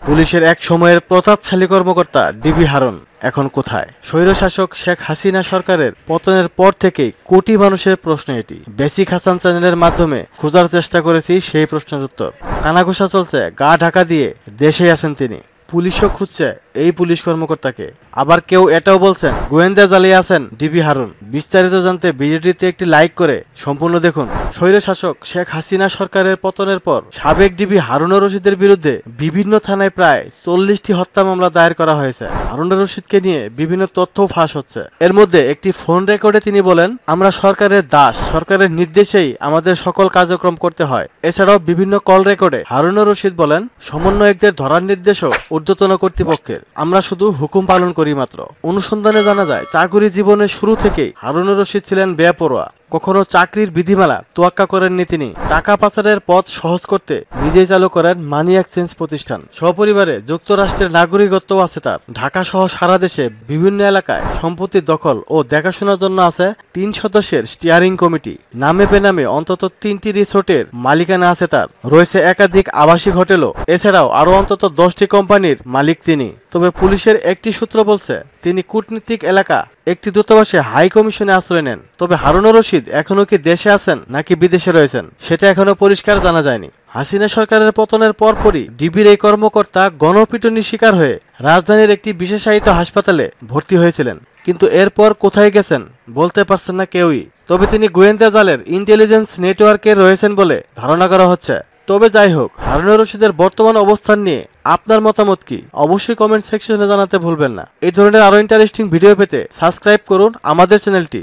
পুলিশের এক সময়ের প্রতাপশালী কর্মকর্তা ডিবি হারুন এখন কোথায়? স্বৈরশাসক শেখ হাসিনা সরকারের পতনের পর থেকেই কোটি মানুষের প্রশ্ন এটি। বেসিক হাসান চ্যানেলের মাধ্যমে খোঁজার চেষ্টা করেছি সেই প্রশ্নের উত্তর। কানাঘুষা চলছে, গা ঢাকা দিয়ে দেশে আছেন তিনি। পুলিশও খুঁজছে এই পুলিশ কর্মকর্তাকে। আবার কেউ এটাও বলছেন গোয়েন্দা জ্বালিয়ে আছেন ডিবি হারুন। বিস্তারিত জানতে ভিডিওটিতে একটি লাইক করে সম্পূর্ণ দেখুন। স্বৈরশাসক শেখ হাসিনা সরকারের পতনের পর সাবেক ডিবি হারুনুর রশিদের বিরুদ্ধে বিভিন্ন থানায় প্রায় 40টি হত্যা মামলা দায়ের করা হয়েছে। হারুনুর রশিদকে নিয়ে বিভিন্ন তথ্য ফাঁস হচ্ছে। এর মধ্যে একটি ফোন রেকর্ডে তিনি বলেন, আমরা সরকারের দাস, সরকারের নির্দেশেই আমাদের সকল কার্যক্রম করতে হয়। এছাড়াও বিভিন্ন কল রেকর্ডে হারুনুর রশিদ বলেন, সমন্বয়কদের ধরার নির্দেশও ঊর্ধ্বতন কর্তৃপক্ষের, আমরা শুধু হুকুম পালন করি মাত্র। অনুসন্ধানে জানা যায় চাকুরি জীবনের শুরু থেকেই হারুনুর রশিদ ছিলেন বেপরোয়া। কখনো চাকরির বিধিমালা তোয়াক্কা করেননি তিনি। টাকা পাচারের পথ সহজ করতে নিজেই চালু করেন মানি এক্সচেঞ্জ প্রতিষ্ঠান। সপরিবারে যুক্তরাষ্ট্রের নাগরিকত্বও আছে তার। ঢাকা সহ সারা দেশে বিভিন্ন এলাকায় সম্পত্তির দখল ও দেখাশোনার জন্য আছে 3 সদস্যের স্টিয়ারিং কমিটি। নামে বেনামে অন্তত 3টি রিসোর্টের মালিকানা আছে তার। রয়েছে একাধিক আবাসিক হোটেলও। এছাড়াও আরো অন্তত 10টি কোম্পানির মালিক তিনি। তবে পুলিশের একটি সূত্র বলছে তিনি কূটনীতিক এলাকা একটি দূতাবাসে হাই কমিশনে আশ্রয় নেন। তবে হারুনুর রশিদ এখনো কি দেশে আছেন নাকি বিদেশে রয়েছেন সেটা এখনো পরিষ্কার জানা যায়নি। হাসিনা সরকারের পতনের পরপরই ডিবির এই কর্মকর্তা গণপিটুনির শিকার হয়ে রাজধানীর একটি বিশেষায়িত হাসপাতালে ভর্তি হয়েছিলেন। কিন্তু এরপর কোথায় গেছেন বলতে পারছেন না কেউই। তবে তিনি গোয়েন্দা জালের ইন্টেলিজেন্স নেটওয়ার্কে রয়েছেন বলে ধারণা করা হচ্ছে। তবে যাই হোক, হারুনুর রশিদের বর্তমান অবস্থান নিয়ে আপনার মতামত কি অবশ্যই কমেন্ট সেকশনে জানাতে ভুলবেন না। এই ধরনের আরো ইন্টারেস্টিং ভিডিও পেতে সাবস্ক্রাইব করুন আমাদের চ্যানেলটি।